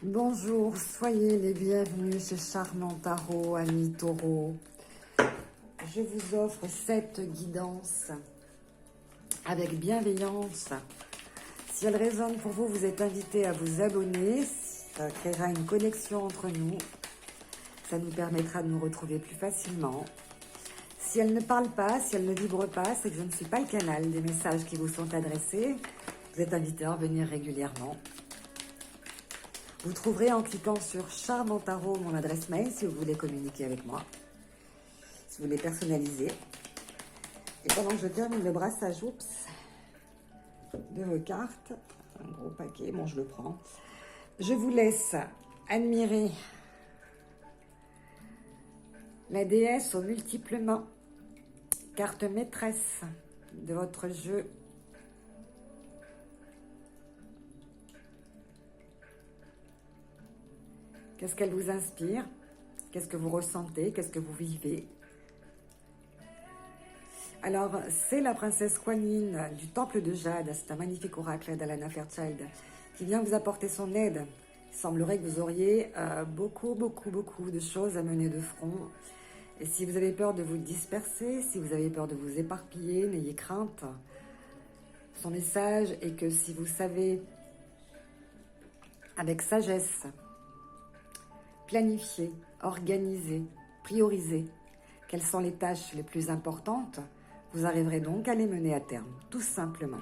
Bonjour, soyez les bienvenus chez Charmant Tarot, amis taureaux. Je vous offre cette guidance avec bienveillance. Si elle résonne pour vous, vous êtes invité à vous abonner. Ça créera une connexion entre nous. Ça nous permettra de nous retrouver plus facilement. Si elle ne parle pas, si elle ne vibre pas, c'est que je ne suis pas le canal des messages qui vous sont adressés. Vous êtes invité à revenir régulièrement. Vous trouverez en cliquant sur Charmant Tarot mon adresse mail si vous voulez communiquer avec moi, si vous voulez personnaliser. Et pendant que je termine le brassage, de vos cartes, un gros paquet, bon je le prends, je vous laisse admirer la déesse aux multiples mains, carte maîtresse de votre jeu. Qu'est-ce qu'elle vous inspire? Qu'est-ce que vous ressentez? Qu'est-ce que vous vivez? Alors, c'est la princesse Kuan Yin du Temple de Jade. C'est un magnifique oracle d'Alana Fairchild qui vient vous apporter son aide. Il semblerait que vous auriez beaucoup de choses à mener de front. Et si vous avez peur de vous disperser, si vous avez peur de vous éparpiller, n'ayez crainte. Son message est que si vous savez, avec sagesse, planifier, organiser, prioriser quelles sont les tâches les plus importantes, vous arriverez donc à les mener à terme, tout simplement.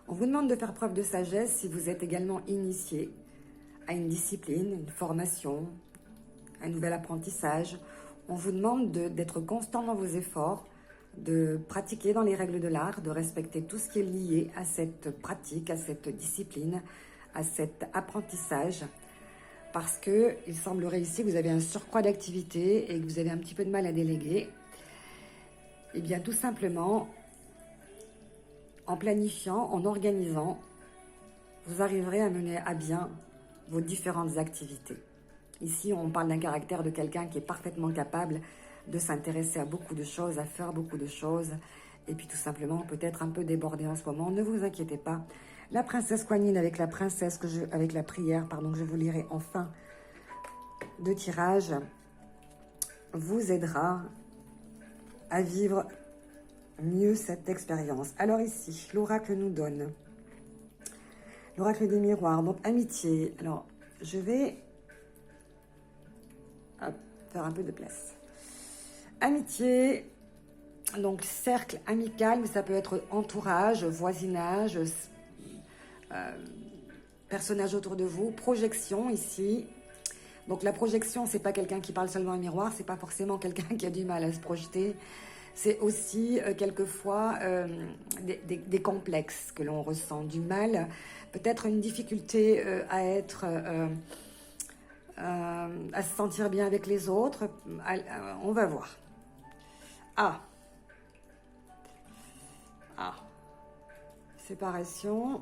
On vous demande de faire preuve de sagesse si vous êtes également initié à une discipline, une formation, un nouvel apprentissage. On vous demande d'être constant dans vos efforts, de pratiquer dans les règles de l'art, de respecter tout ce qui est lié à cette pratique, à cette discipline, à cet apprentissage. Parce qu'il semblerait ici que vous avez un surcroît d'activité et que vous avez un petit peu de mal à déléguer. Eh bien, tout simplement, en planifiant, en organisant, vous arriverez à mener à bien vos différentes activités. Ici, on parle d'un caractère de quelqu'un qui est parfaitement capable de s'intéresser à beaucoup de choses, à faire beaucoup de choses, et puis tout simplement peut-être un peu débordé en ce moment. Ne vous inquiétez pas. La princesse Kuan Yin avec la princesse avec la prière, pardon, que je vous lirai en fin de tirage, vous aidera à vivre mieux cette expérience. Alors ici, l'oracle nous donne l'oracle des miroirs, donc amitié. Alors, je vais faire un peu de place. Amitié, donc cercle amical, mais ça peut être entourage, voisinage, personnage autour de vous, projection ici. Donc la projection, c'est pas quelqu'un qui parle seulement au miroir, c'est pas forcément quelqu'un qui a du mal à se projeter. C'est aussi quelquefois des complexes que l'on ressent, du mal, peut-être une difficulté à être, à se sentir bien avec les autres. On va voir. Ah, séparation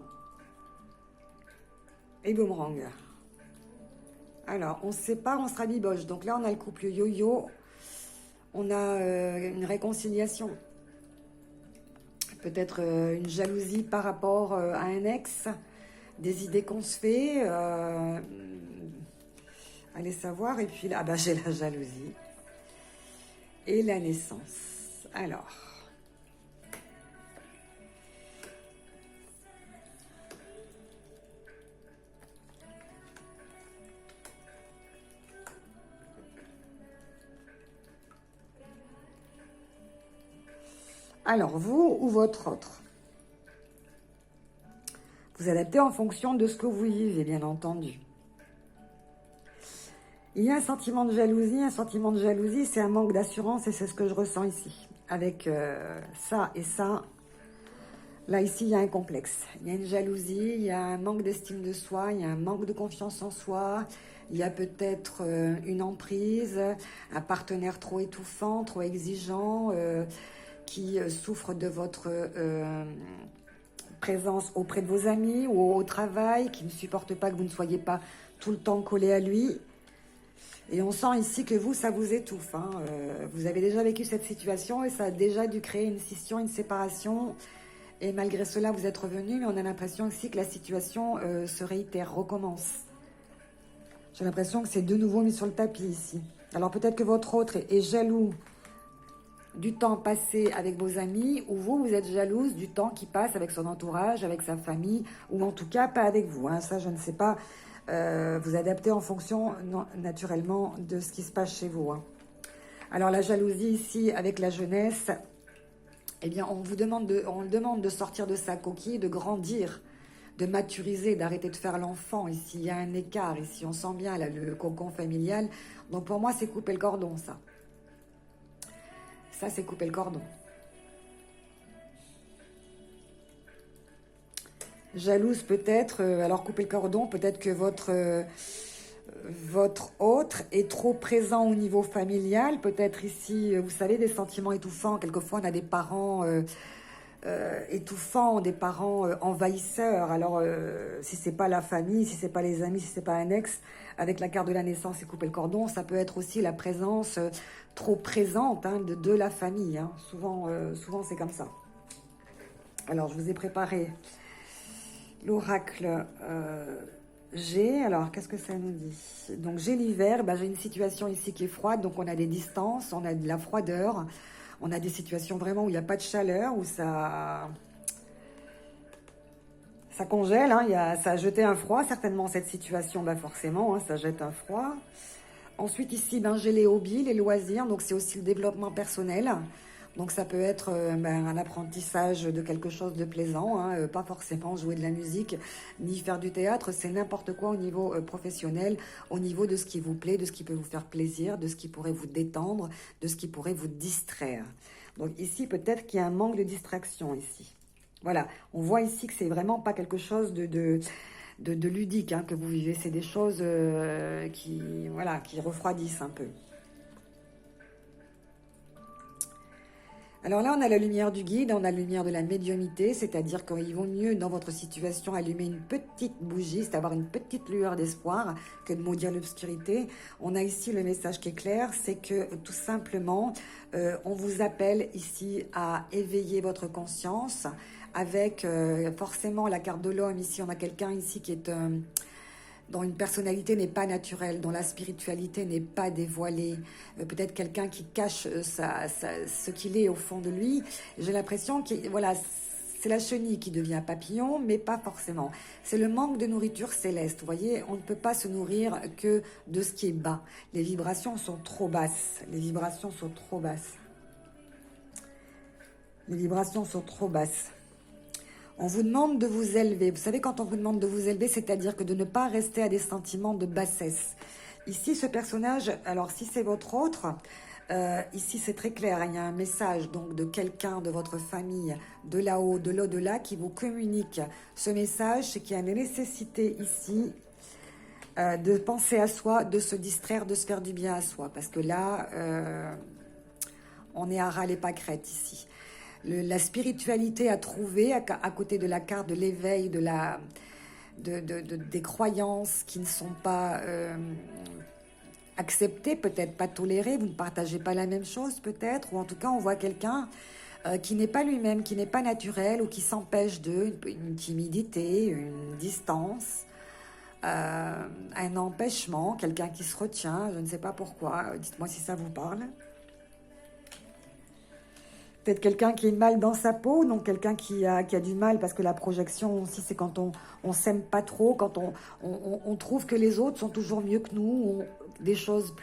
et boomerang. Alors, on se sépare, on se rabiboche. Donc là, on a le couple yo-yo. On a une réconciliation. Peut-être une jalousie par rapport à un ex. Des idées qu'on se fait. Allez savoir. Et puis là, j'ai la jalousie. Et la naissance. Alors. Alors, vous ou votre autre, vous adaptez en fonction de ce que vous vivez, bien entendu. Il y a un sentiment de jalousie. Un sentiment de jalousie, c'est un manque d'assurance et c'est ce que je ressens ici. Avec ça et ça, là, ici, il y a un complexe. Il y a une jalousie, il y a un manque d'estime de soi, il y a un manque de confiance en soi. Il y a peut-être une emprise, un partenaire trop étouffant, trop exigeant, qui souffre de votre présence auprès de vos amis ou au travail, qui ne supporte pas que vous ne soyez pas tout le temps collé à lui. Et on sent ici que vous, ça vous étouffe. Vous avez déjà vécu cette situation et ça a déjà dû créer une scission, une séparation. Et malgré cela, vous êtes revenu, mais on a l'impression aussi que la situation se réitère, recommence. J'ai l'impression que c'est de nouveau mis sur le tapis ici. Alors peut-être que votre autre est jaloux du temps passé avec vos amis, ou vous êtes jalouse du temps qui passe avec son entourage, avec sa famille, ou en tout cas pas avec vous. Hein. Ça, je ne sais pas. Vous adaptez en fonction, naturellement, de ce qui se passe chez vous. Hein. Alors la jalousie ici, avec la jeunesse, eh bien, on le demande de sortir de sa coquille, de grandir, de maturiser, d'arrêter de faire l'enfant. Ici, il y a un écart. Ici, on sent bien là, le cocon familial. Donc pour moi, c'est couper le cordon, ça. Ça, c'est couper le cordon. Jalouse peut-être, alors couper le cordon, peut-être que votre autre est trop présent au niveau familial. Peut-être ici, vous savez, des sentiments étouffants. Quelquefois, on a des parents étouffants, des parents envahisseurs. Alors, si c'est pas la famille, si c'est pas les amis, si c'est pas un ex, avec la carte de la naissance et couper le cordon, ça peut être aussi la présence trop présente hein, de la famille. Hein. Souvent c'est comme ça. Alors, je vous ai préparé l'oracle G. Alors, qu'est-ce que ça nous dit? Donc, j'ai l'hiver. Ben, j'ai une situation ici qui est froide. Donc, on a des distances, on a de la froideur. On a des situations vraiment où il n'y a pas de chaleur, où ça congèle. Hein, ça a jeté un froid, certainement, cette situation. Ben, forcément, hein, ça jette un froid. Ensuite, ici, ben, j'ai les hobbies, les loisirs. Donc, c'est aussi le développement personnel. Donc, ça peut être un apprentissage de quelque chose de plaisant. Hein, pas forcément jouer de la musique, ni faire du théâtre. C'est n'importe quoi au niveau professionnel, au niveau de ce qui vous plaît, de ce qui peut vous faire plaisir, de ce qui pourrait vous détendre, de ce qui pourrait vous distraire. Donc, ici, peut-être qu'il y a un manque de distraction, ici. Voilà, on voit ici que c'est vraiment pas quelque chose de ludique hein, que vous vivez. C'est des choses qui refroidissent un peu. Alors là, on a la lumière du guide, on a la lumière de la médiumnité, c'est-à-dire qu'il vaut mieux, dans votre situation, allumer une petite bougie, c'est avoir une petite lueur d'espoir, que de maudire l'obscurité. On a ici le message qui est clair, c'est que, tout simplement, on vous appelle ici à éveiller votre conscience, avec forcément la carte de l'homme. Ici, on a quelqu'un ici qui est... dont une personnalité n'est pas naturelle, dont la spiritualité n'est pas dévoilée. Peut-être quelqu'un qui cache ce qu'il est au fond de lui. J'ai l'impression que voilà, c'est la chenille qui devient papillon, mais pas forcément. C'est le manque de nourriture céleste. Vous voyez, on ne peut pas se nourrir que de ce qui est bas. Les vibrations sont trop basses. Les vibrations sont trop basses. Les vibrations sont trop basses. On vous demande de vous élever. Vous savez, quand on vous demande de vous élever, c'est-à-dire que de ne pas rester à des sentiments de bassesse. Ici, ce personnage, alors si c'est votre autre, ici c'est très clair, il y a un message donc de quelqu'un de votre famille, de là-haut, de l'au-delà, qui vous communique ce message, c'est qu'il y a une nécessité ici de penser à soi, de se distraire, de se faire du bien à soi. Parce que là, on est à ras les pâquerettes ici. La spiritualité à trouver à côté de la carte de l'éveil, des croyances qui ne sont pas acceptées, peut-être pas tolérées, vous ne partagez pas la même chose peut-être, ou en tout cas on voit quelqu'un qui n'est pas lui-même, qui n'est pas naturel, ou qui s'empêche une timidité, une distance, un empêchement, quelqu'un qui se retient, je ne sais pas pourquoi, dites-moi si ça vous parle. Peut-être quelqu'un qui est mal dans sa peau, donc quelqu'un qui a du mal, parce que la projection aussi, c'est quand on s'aime pas trop, quand on trouve que les autres sont toujours mieux que nous, des choses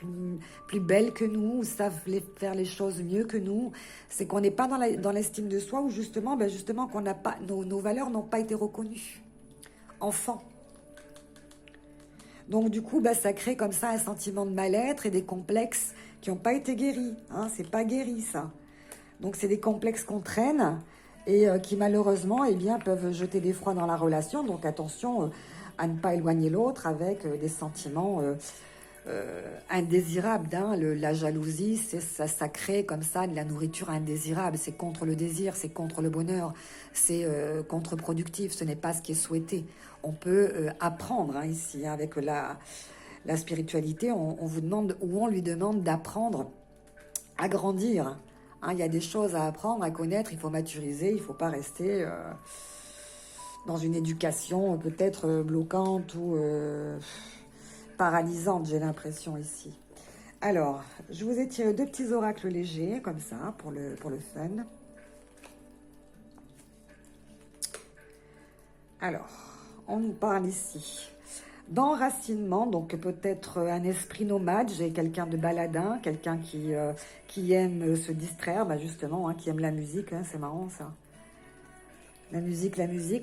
plus belles que nous, ou savent faire les choses mieux que nous. C'est qu'on n'est pas dans l'estime de soi, ou justement qu'on n'a pas, nos valeurs n'ont pas été reconnues. Enfant. Donc du coup, ça crée comme ça un sentiment de mal-être et des complexes qui n'ont pas été guéris. Hein, c'est pas guéri ça. Donc, c'est des complexes qu'on traîne et qui, malheureusement, eh bien, peuvent jeter des froids dans la relation. Donc, attention à ne pas éloigner l'autre avec des sentiments indésirables. Hein. La jalousie, ça crée comme ça de la nourriture indésirable. C'est contre le désir, c'est contre le bonheur, c'est contre-productif. Ce n'est pas ce qui est souhaité. On peut apprendre hein, ici, hein, avec la spiritualité. On vous demande, ou on lui demande d'apprendre à grandir, Hein, il y a des choses à apprendre, à connaître, il faut maturiser, il ne faut pas rester dans une éducation peut-être bloquante ou paralysante, j'ai l'impression ici. Alors, je vous ai tiré 2 petits oracles légers, comme ça, pour le fun. Alors, on nous parle ici d'enracinement, donc peut-être un esprit nomade. J'ai quelqu'un de baladin, quelqu'un qui aime se distraire, bah justement, hein, qui aime la musique, hein, c'est marrant ça. La musique.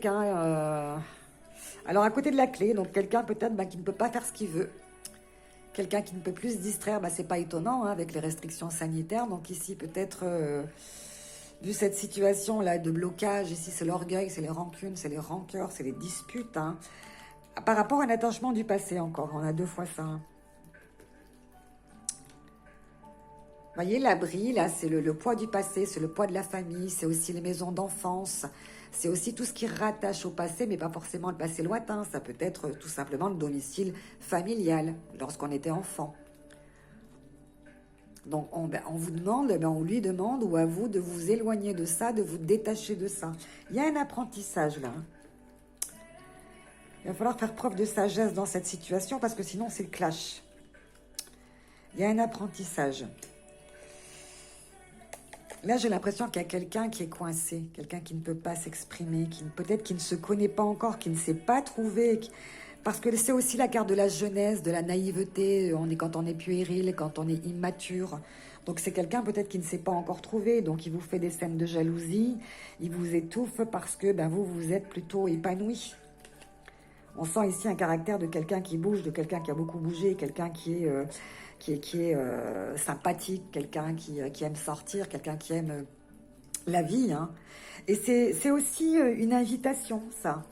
Hein, Alors, à côté de la clé, donc quelqu'un peut-être qui ne peut pas faire ce qu'il veut. Quelqu'un qui ne peut plus se distraire, c'est pas étonnant, hein, avec les restrictions sanitaires. Donc ici, peut-être, vu cette situation-là de blocage, ici c'est l'orgueil, c'est les rancunes, c'est les rancœurs, c'est les disputes, hein. Par rapport à un attachement du passé encore, on a 2 fois ça. Hein. Vous voyez, l'abri, là, c'est le poids du passé, c'est le poids de la famille, c'est aussi les maisons d'enfance, c'est aussi tout ce qui rattache au passé, mais pas forcément le passé lointain. Ça peut être tout simplement le domicile familial, lorsqu'on était enfant. Donc, on vous demande, on lui demande, ou à vous, de vous éloigner de ça, de vous détacher de ça. Il y a un apprentissage, là. Il va falloir faire preuve de sagesse dans cette situation, parce que sinon, c'est le clash. Il y a un apprentissage. Là, j'ai l'impression qu'il y a quelqu'un qui est coincé, quelqu'un qui ne peut pas s'exprimer, peut-être qui ne se connaît pas encore, qui ne s'est pas trouvé, parce que c'est aussi la carte de la jeunesse, de la naïveté, quand on est puéril, quand on est immature. Donc c'est quelqu'un peut-être qui ne s'est pas encore trouvé, donc il vous fait des scènes de jalousie, il vous étouffe parce que vous êtes plutôt épanoui. On sent ici un caractère de quelqu'un qui bouge, de quelqu'un qui a beaucoup bougé, quelqu'un qui est sympathique, quelqu'un qui aime sortir, quelqu'un qui aime la vie. Hein. Et c'est aussi une invitation, ça.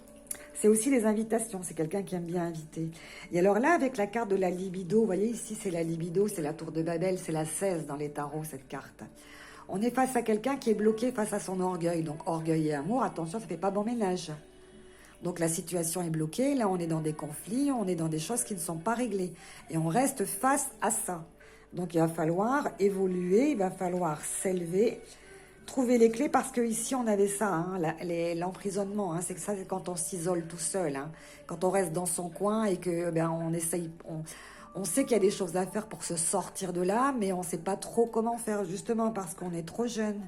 C'est aussi les invitations, c'est quelqu'un qui aime bien inviter. Et alors là, avec la carte de la libido, vous voyez ici, c'est la libido, c'est la tour de Babel, c'est la 16 dans les tarots, cette carte. On est face à quelqu'un qui est bloqué face à son orgueil. Donc orgueil et amour, attention, ça ne fait pas bon ménage. Donc la situation est bloquée, là on est dans des conflits, on est dans des choses qui ne sont pas réglées. Et on reste face à ça. Donc il va falloir évoluer, il va falloir s'élever, trouver les clés, parce que ici on avait ça, hein, l'emprisonnement, hein, c'est que ça c'est quand on s'isole tout seul, hein, quand on reste dans son coin et que on essaye, on sait qu'il y a des choses à faire pour se sortir de là, mais on ne sait pas trop comment faire, justement parce qu'on est trop jeune.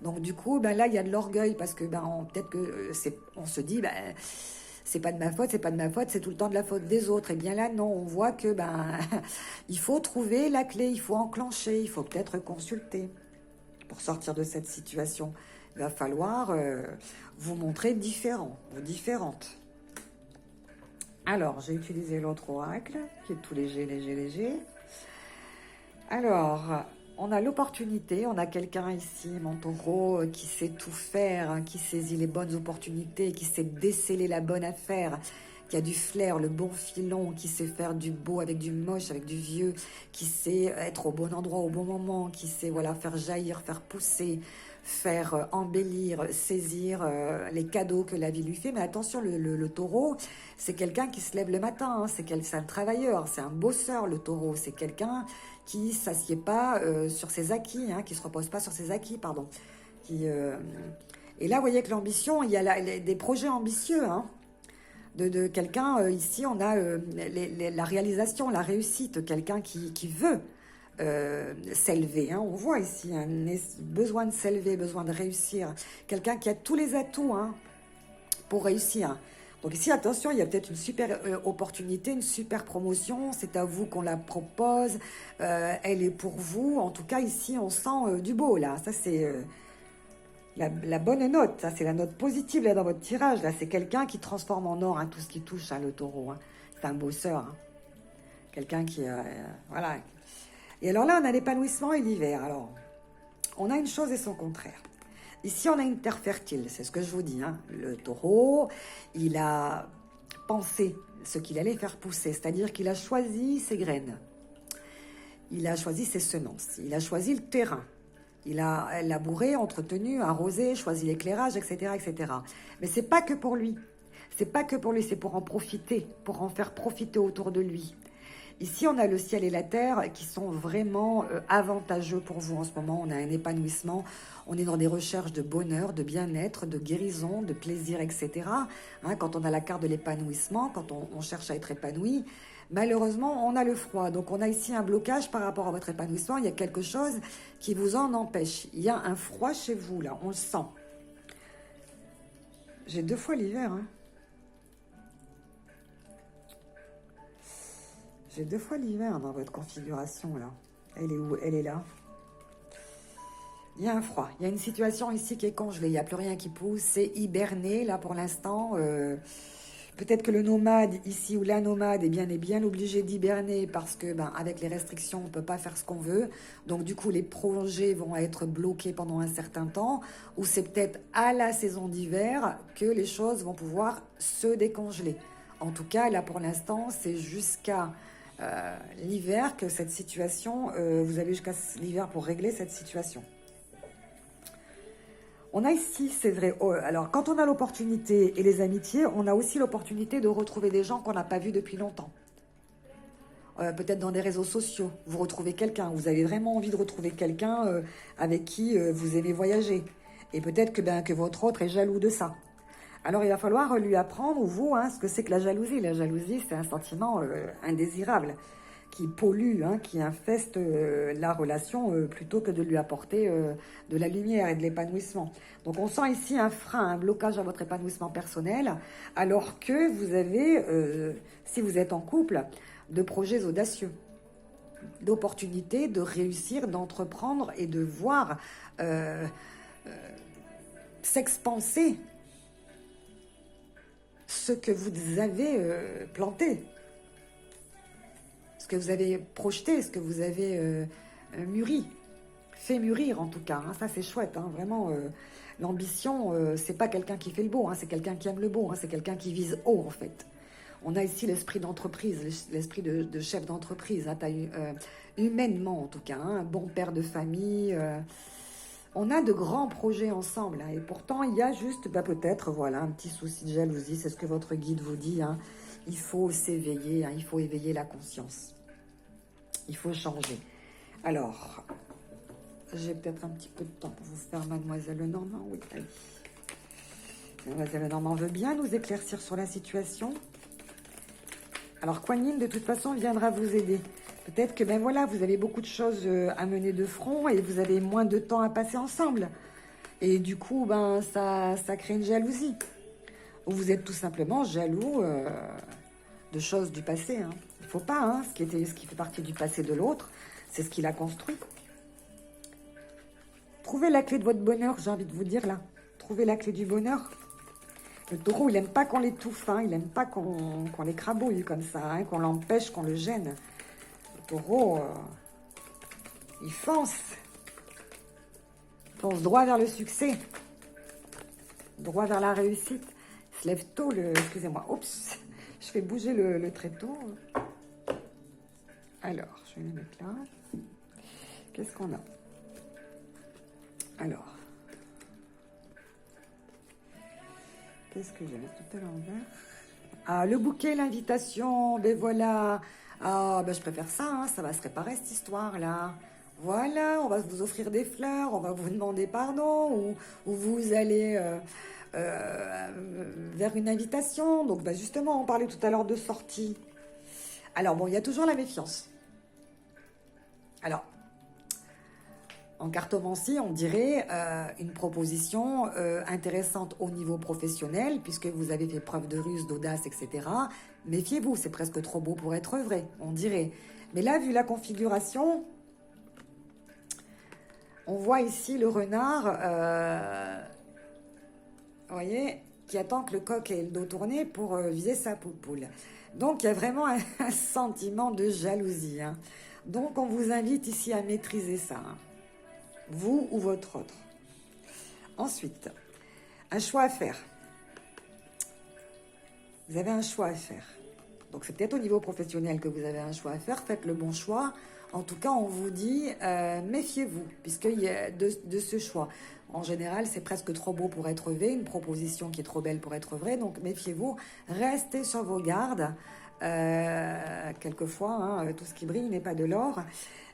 Donc du coup, là, il y a de l'orgueil, parce que peut-être que on se dit, c'est pas de ma faute, c'est pas de ma faute, c'est tout le temps de la faute des autres. Et bien là, non, on voit que il faut trouver la clé, il faut enclencher, il faut peut-être consulter pour sortir de cette situation. Il va falloir vous montrer différent ou différente. Alors, j'ai utilisé l'autre oracle, qui est tout léger, léger, léger. Alors, on a l'opportunité, on a quelqu'un ici, mon taureau, qui sait tout faire, hein, qui saisit les bonnes opportunités, qui sait déceler la bonne affaire, qui a du flair, le bon filon, qui sait faire du beau avec du moche, avec du vieux, qui sait être au bon endroit au bon moment, qui sait faire jaillir, faire pousser, faire embellir, saisir les cadeaux que la vie lui fait. Mais attention, le taureau, c'est quelqu'un qui se lève le matin, hein, c'est un travailleur, c'est un bosseur, le taureau, c'est quelqu'un qui ne s'assied pas sur ses acquis, hein, qui ne se repose pas sur ses acquis, pardon. Et là, vous voyez que l'ambition, il y a des projets ambitieux, hein, de quelqu'un, ici, on a la réalisation, la réussite, quelqu'un qui veut s'élever. Hein. On voit ici un besoin de s'élever, besoin de réussir. Quelqu'un qui a tous les atouts, hein, pour réussir. Donc ici, attention, il y a peut-être une super opportunité, une super promotion. C'est à vous qu'on la propose. Elle est pour vous. En tout cas, ici, on sent du beau, là. Ça, c'est la bonne note. Ça, c'est la note positive, là, dans votre tirage. Là, c'est quelqu'un qui transforme en or, hein, tout ce qui touche, hein, le taureau. Hein. C'est un bosseur. Hein. Quelqu'un qui... voilà. Et alors là, on a l'épanouissement et l'hiver. Alors, on a une chose et son contraire. Ici, on a une terre fertile, c'est ce que je vous dis. Hein. Le taureau, il a pensé ce qu'il allait faire pousser, c'est-à-dire qu'il a choisi ses graines. Il a choisi ses semences. Il a choisi le terrain. Il a labouré, entretenu, arrosé, choisi l'éclairage, etc., etc. Mais c'est pas que pour lui. C'est pas que pour lui, c'est pour en profiter, pour en faire profiter autour de lui. Ici, on a le ciel et la terre qui sont vraiment avantageux pour vous en ce moment. On a un épanouissement, on est dans des recherches de bonheur, de bien-être, de guérison, de plaisir, etc. Hein, quand on a la carte de l'épanouissement, quand on cherche à être épanoui, malheureusement, on a le froid. Donc, on a ici un blocage par rapport à votre épanouissement. Il y a quelque chose qui vous en empêche. Il y a un froid chez vous, là. On le sent. J'ai 2 fois l'hiver, hein. J'ai 2 fois l'hiver dans votre configuration, là. Elle est où? Elle est là. Il y a un froid. Il y a une situation ici qui est congelée. Il n'y a plus rien qui pousse. C'est hiberné, là, pour l'instant. Peut-être que le nomade, ici, ou la nomade, est bien obligé d'hiberner parce que, ben, avec les restrictions, on ne peut pas faire ce qu'on veut. Donc, du coup, les projets vont être bloqués pendant un certain temps. Ou c'est peut-être à la saison d'hiver que les choses vont pouvoir se décongeler. En tout cas, là, pour l'instant, c'est jusqu'à l'hiver que cette situation, vous avez jusqu'à l'hiver pour régler cette situation. On a ici, c'est vrai, alors quand on a l'opportunité et les amitiés, on a aussi l'opportunité de retrouver des gens qu'on n'a pas vus depuis longtemps. Peut-être dans des réseaux sociaux, vous retrouvez quelqu'un, vous avez vraiment envie de retrouver quelqu'un avec qui vous aimez voyager. Et peut-être que votre autre est jaloux de ça. Alors, il va falloir lui apprendre, vous, hein, ce que c'est que la jalousie. La jalousie, c'est un sentiment indésirable qui pollue, hein, qui infeste la relation plutôt que de lui apporter de la lumière et de l'épanouissement. Donc, on sent ici un frein, un blocage à votre épanouissement personnel, alors que vous avez, si vous êtes en couple, de projets audacieux, d'opportunités de réussir, d'entreprendre et de voir s'expanser ce que vous avez planté, ce que vous avez projeté, ce que vous avez mûri, fait mûrir en tout cas. Hein, ça c'est chouette, hein, vraiment. L'ambition, c'est pas quelqu'un qui fait le beau, hein, c'est quelqu'un qui aime le beau, hein, c'est quelqu'un qui vise haut en fait. On a ici l'esprit d'entreprise, l'esprit de chef d'entreprise, hein, humainement en tout cas, hein, un bon père de famille. On a de grands projets ensemble, hein, et pourtant il y a juste, peut-être, voilà, un petit souci de jalousie, c'est ce que votre guide vous dit, hein. Il faut s'éveiller, hein, il faut éveiller la conscience. Il faut changer. Alors, j'ai peut-être un petit peu de temps pour vous faire Mademoiselle Lenormand, oui, allez. Mademoiselle Lenormand veut bien nous éclaircir sur la situation. Alors, Kuan Yin, de toute façon, viendra vous aider. Peut-être que, ben voilà, vous avez beaucoup de choses à mener de front et vous avez moins de temps à passer ensemble. Et du coup, ben, ça crée une jalousie. Ou vous êtes tout simplement jaloux de choses du passé. Hein. Il ne faut pas, hein, ce qui fait partie du passé de l'autre, c'est ce qu'il a construit. Trouvez la clé de votre bonheur, j'ai envie de vous dire là. Trouvez la clé du bonheur. Le taureau, il n'aime pas qu'on l'étouffe, hein, il n'aime pas qu'on l'écrabouille comme ça, hein, qu'on l'empêche, qu'on le gêne. Taureau, il fonce droit vers le succès, droit vers la réussite. Il se lève tôt, excusez-moi, oups, je fais bouger le tréteau. Alors, je vais le mettre là. Qu'est-ce qu'on a? Alors, qu'est-ce que j'ai tout à l'envers? Ah, le bouquet, l'invitation, ben voilà. Ah, ben je préfère ça, hein, ça va se réparer cette histoire-là. Voilà, on va vous offrir des fleurs, on va vous demander pardon, ou vous allez vers une invitation. Donc, ben justement, on parlait tout à l'heure de sortie. Alors, bon, il y a toujours la méfiance. Alors, en cartomancie, on dirait une proposition intéressante au niveau professionnel, puisque vous avez fait preuve de ruse, d'audace, etc. Méfiez-vous, c'est presque trop beau pour être vrai, on dirait. Mais là, vu la configuration, on voit ici le renard, vous voyez, qui attend que le coq ait le dos tourné pour viser sa poupoule. Donc, il y a vraiment un sentiment de jalousie. Hein. Donc, on vous invite ici à maîtriser ça. Hein. Vous ou votre autre. Ensuite, un choix à faire. Vous avez un choix à faire. Donc, c'est peut-être au niveau professionnel que vous avez un choix à faire. Faites le bon choix. En tout cas, on vous dit, méfiez-vous, puisqu'il y a de ce choix. En général, c'est presque trop beau pour être vrai, une proposition qui est trop belle pour être vraie. Donc, méfiez-vous. Restez sur vos gardes. Quelquefois, hein, tout ce qui brille n'est pas de l'or.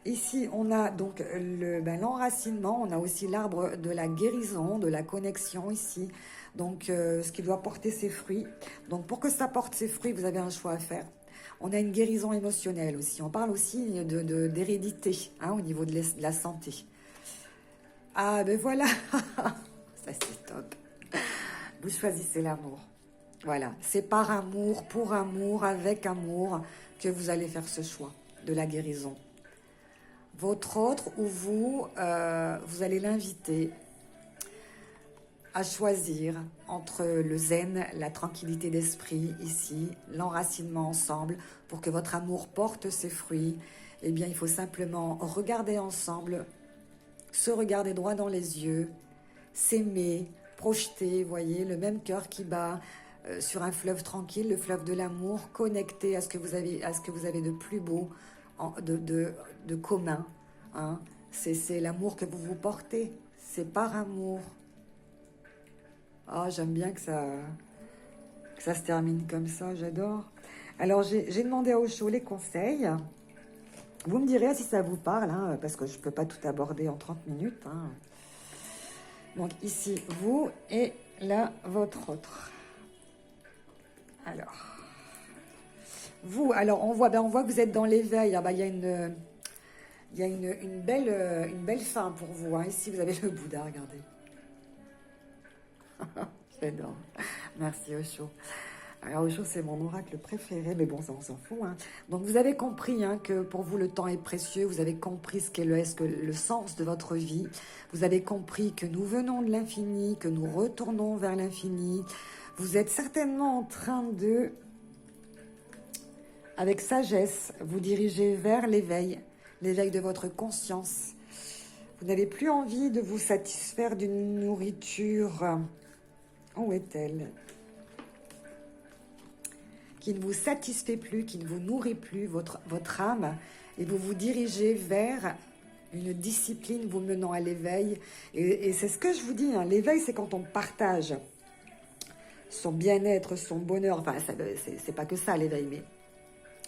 Ici, on a donc l'enracinement, on a aussi l'arbre de la guérison, de la connexion ici, donc ce qui doit porter ses fruits. Donc pour que ça porte ses fruits, vous avez un choix à faire. On a une guérison émotionnelle aussi, on parle aussi d'hérédité hein, au niveau de la santé. Ah ben voilà, ça c'est top. Vous choisissez l'amour. Voilà, c'est par amour, pour amour, avec amour que vous allez faire ce choix de la guérison. Votre autre ou vous, vous allez l'inviter à choisir entre le zen, la tranquillité d'esprit ici, l'enracinement ensemble, pour que votre amour porte ses fruits. Eh bien, il faut simplement regarder ensemble, se regarder droit dans les yeux, s'aimer, projeter, voyez, le même cœur qui bat sur un fleuve tranquille, le fleuve de l'amour, connecté à ce que vous avez de plus beau, de commun. Hein. C'est l'amour que vous vous portez, c'est par amour. Ah, j'aime bien que ça se termine comme ça, j'adore. Alors, j'ai demandé à Osho les conseils. Vous me direz si ça vous parle, hein, parce que je ne peux pas tout aborder en 30 minutes. Hein. Donc ici, vous et là, votre autre. Alors, vous, alors on voit que vous êtes dans l'éveil. Ah, bah, il y a une belle fin pour vous. Hein. Ici, vous avez le Bouddha, regardez. J'adore. Merci Osho. Alors Osho, c'est mon oracle préféré, mais bon, ça on s'en fout. Hein. Donc vous avez compris hein, que pour vous le temps est précieux, vous avez compris ce qu'est le sens de votre vie, vous avez compris que nous venons de l'infini, que nous retournons vers l'infini. Vous êtes certainement en train de, avec sagesse, vous diriger vers l'éveil de votre conscience. Vous n'avez plus envie de vous satisfaire d'une nourriture. Où est-elle ? Qui ne vous satisfait plus, qui ne vous nourrit plus, votre âme, et vous vous dirigez vers une discipline vous menant à l'éveil. Et c'est ce que je vous dis, hein, l'éveil, c'est quand on partage son bien-être, son bonheur. Enfin, c'est pas que ça, l'éveil, mais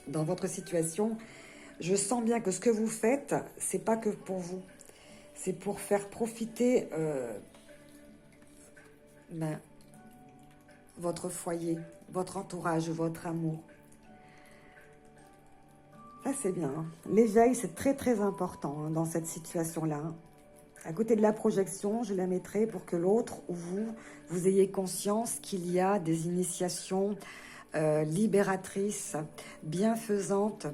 dans votre situation, je sens bien que ce que vous faites, c'est pas que pour vous. C'est pour faire profiter votre foyer, votre entourage, votre amour. Ça, c'est bien. Hein. L'éveil, c'est très, très important hein, dans cette situation-là. Hein. À côté de la projection, je la mettrai pour que l'autre ou vous ayez conscience qu'il y a des initiations libératrices, bienfaisantes,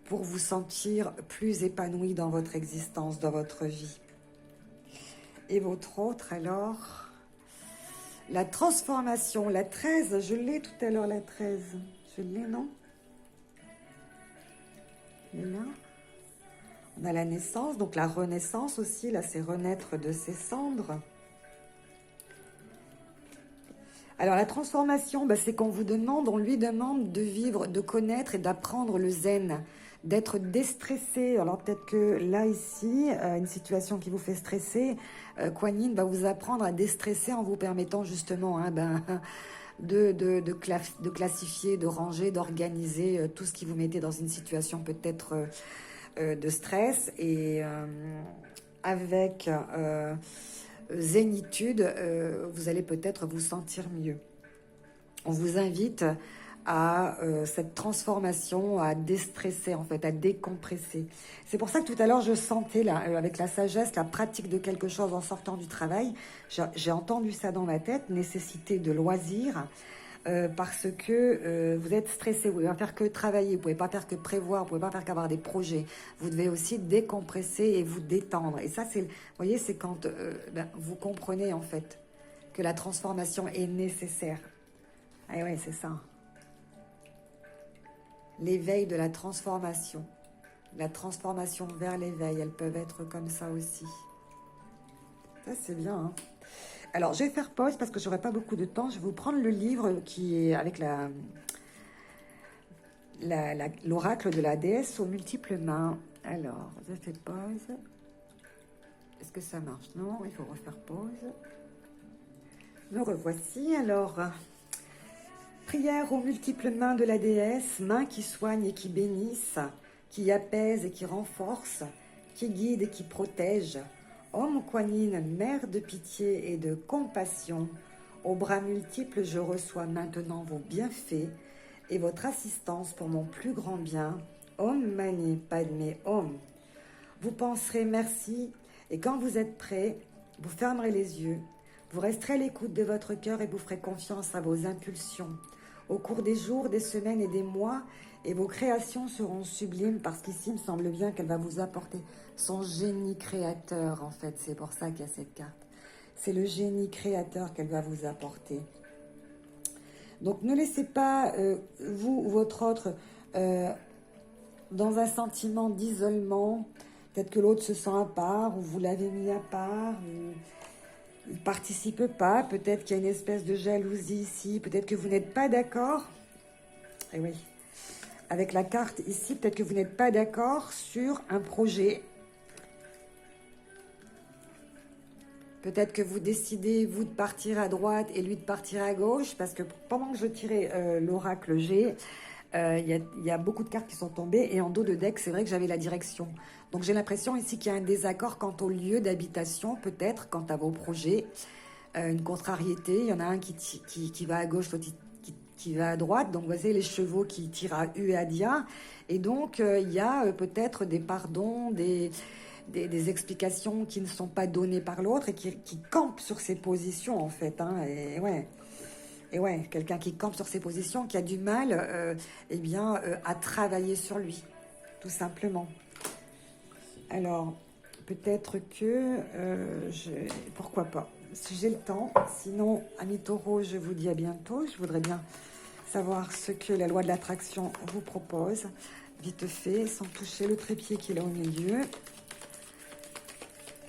pour vous sentir plus épanoui dans votre existence, dans votre vie. Et votre autre, alors... La transformation, la 13, je l'ai tout à l'heure, la 13. Je l'ai, non? Et là, on a la naissance, donc la renaissance aussi. Là, c'est renaître de ses cendres. Alors, la transformation, c'est qu'on vous demande, on lui demande de vivre, de connaître et d'apprendre le zen, d'être déstressé. Alors, peut-être que là, ici, une situation qui vous fait stresser, Kuan Yin va vous apprendre à déstresser en vous permettant justement de classifier, de ranger, d'organiser tout ce qui vous mettait dans une situation peut-être de stress. Et avec... zénitude, vous allez peut-être vous sentir mieux. On vous invite à cette transformation, à déstresser en fait, à décompresser. C'est pour ça que tout à l'heure je sentais là, avec la sagesse, la pratique de quelque chose en sortant du travail. J'ai entendu ça dans ma tête, nécessité de loisir. Parce que vous êtes stressé, vous ne pouvez pas faire que travailler, vous ne pouvez pas faire que prévoir, vous ne pouvez pas faire qu'avoir des projets. Vous devez aussi décompresser et vous détendre. Et ça, vous voyez, c'est quand vous comprenez en fait que la transformation est nécessaire. Ah ouais, c'est ça. L'éveil de la transformation vers l'éveil, elles peuvent être comme ça aussi. Ça, c'est bien, hein. Alors, je vais faire pause parce que je n'aurai pas beaucoup de temps. Je vais vous prendre le livre qui est avec l'oracle de la déesse aux multiples mains. Alors, je fais pause. Est-ce que ça marche? Non, il faut refaire pause. Me revoici. Alors, Prière aux multiples mains de la déesse, mains qui soignent et qui bénissent, qui apaisent et qui renforcent, qui guident et qui protègent. Om Kuan Yin, mère de pitié et de compassion, aux bras multiples, je reçois maintenant vos bienfaits et votre assistance pour mon plus grand bien. Om Mani Padme Om. Vous penserez merci et quand vous êtes prêts, vous fermerez les yeux. Vous resterez à l'écoute de votre cœur et vous ferez confiance à vos impulsions. Au cours des jours, des semaines et des mois, et vos créations seront sublimes parce qu'ici, il me semble bien qu'elle va vous apporter son génie créateur, en fait. C'est pour ça qu'il y a cette carte. C'est le génie créateur qu'elle va vous apporter. Donc, ne laissez pas, vous ou votre autre, dans un sentiment d'isolement. Peut-être que l'autre se sent à part, ou vous l'avez mis à part, ou il ne participe pas. Peut-être qu'il y a une espèce de jalousie ici. Peut-être que vous n'êtes pas d'accord. Et oui. Avec la carte ici, peut-être que vous n'êtes pas d'accord sur un projet. Peut-être que vous décidez, vous, de partir à droite et lui de partir à gauche. Parce que pendant que je tirais l'oracle G, il y a beaucoup de cartes qui sont tombées. Et en dos de deck, c'est vrai que j'avais la direction. Donc j'ai l'impression ici qu'il y a un désaccord quant au lieu d'habitation, peut-être, quant à vos projets. Une contrariété. Il y en a un qui va à gauche, l'autre qui va à droite, donc vous voyez les chevaux qui tirent à U et à Dia, et donc il y a peut-être des pardons, des explications qui ne sont pas données par l'autre et qui campent sur ses positions en fait, hein, et ouais, quelqu'un qui campe sur ses positions, qui a du mal eh bien, à travailler sur lui, tout simplement. Alors, peut-être que, pourquoi pas, si j'ai le temps, sinon, amis taureaux, je vous dis à bientôt, je voudrais bien savoir ce que la loi de l'attraction vous propose, vite fait, sans toucher le trépied qui est là au milieu.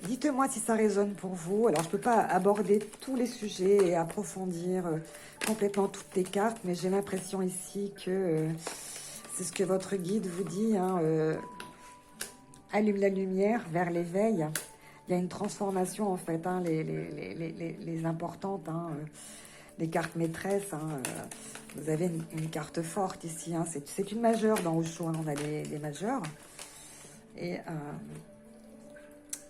Dites-moi si ça résonne pour vous. Alors, je ne peux pas aborder tous les sujets et approfondir complètement toutes les cartes, mais j'ai l'impression ici que c'est ce que votre guide vous dit, hein, allume la lumière vers l'éveil. Il y a une transformation, en fait, hein, les importantes, hein, les cartes maîtresses, hein, vous avez une carte forte ici, hein, c'est une majeure dans Osho, hein, on a des majeures. Et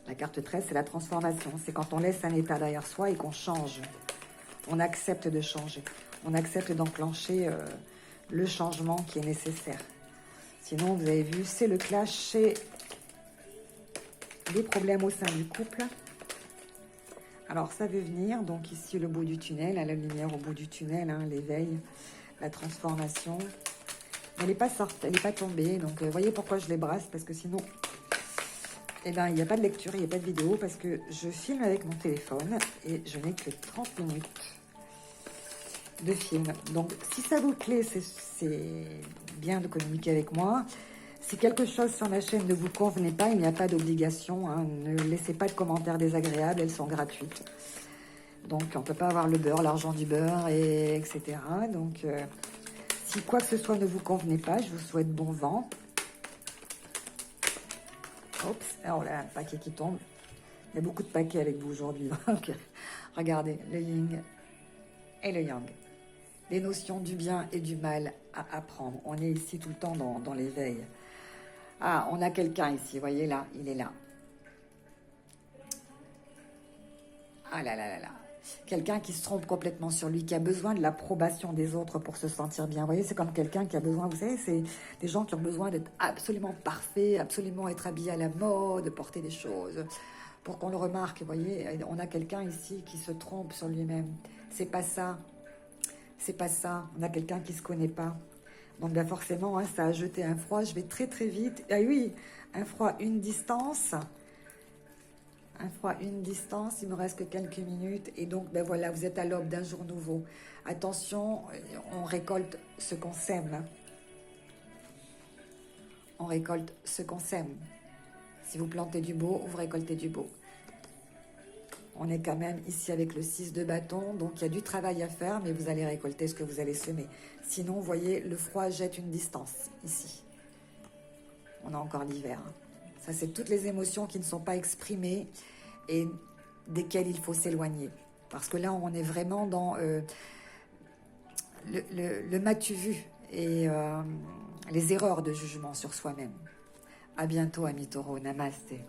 la carte 13, c'est la transformation. C'est quand on laisse un état derrière soi et qu'on change. On accepte de changer. On accepte d'enclencher le changement qui est nécessaire. Sinon, vous avez vu, c'est le clash, c'est des problèmes au sein du couple. Alors, ça veut venir, donc ici, le bout du tunnel, à la lumière au bout du tunnel, hein, l'éveil, la transformation. Elle n'est pas sortie, elle n'est pas tombée, donc voyez pourquoi je les brasse, parce que sinon, eh ben, il n'y a pas de lecture, il n'y a pas de vidéo, parce que je filme avec mon téléphone, et je n'ai que 30 minutes de film. Donc, si ça vous plaît, c'est bien de communiquer avec moi. Si quelque chose sur ma chaîne ne vous convenait pas, il n'y a pas d'obligation, hein. Ne laissez pas de commentaires désagréables, elles sont gratuites. Donc, on ne peut pas avoir le beurre, l'argent du beurre, etc. Donc, si quoi que ce soit ne vous convenait pas, je vous souhaite bon vent. Oups, alors là, un paquet qui tombe. Il y a beaucoup de paquets avec vous aujourd'hui. Donc, regardez, le yin et le yang. Les notions du bien et du mal à apprendre. On est ici tout le temps dans l'éveil. Ah, on a quelqu'un ici, voyez là, il est là. Ah là là là là. Quelqu'un qui se trompe complètement sur lui, qui a besoin de l'approbation des autres pour se sentir bien. Vous voyez, c'est comme quelqu'un qui a besoin, vous savez, c'est des gens qui ont besoin d'être absolument parfaits, absolument être habillés à la mode, porter des choses pour qu'on le remarque. Vous voyez, on a quelqu'un ici qui se trompe sur lui-même. C'est pas ça. C'est pas ça. On a quelqu'un qui se connaît pas. Donc, ben forcément, hein, ça a jeté un froid. Je vais très, très vite. Ah oui, un froid, une distance. Un froid, une distance. Il me reste que quelques minutes. Et donc, ben voilà, vous êtes à l'aube d'un jour nouveau. Attention, on récolte ce qu'on sème. On récolte ce qu'on sème. Si vous plantez du beau, vous récoltez du beau. On est quand même ici avec le 6 de bâton, donc il y a du travail à faire, mais vous allez récolter ce que vous allez semer. Sinon, vous voyez, le froid jette une distance, ici. On a encore l'hiver. Hein. Ça, c'est toutes les émotions qui ne sont pas exprimées et desquelles il faut s'éloigner. Parce que là, on est vraiment dans le m'as-tu vu et les erreurs de jugement sur soi-même. À bientôt, amis taureaux. Namasté.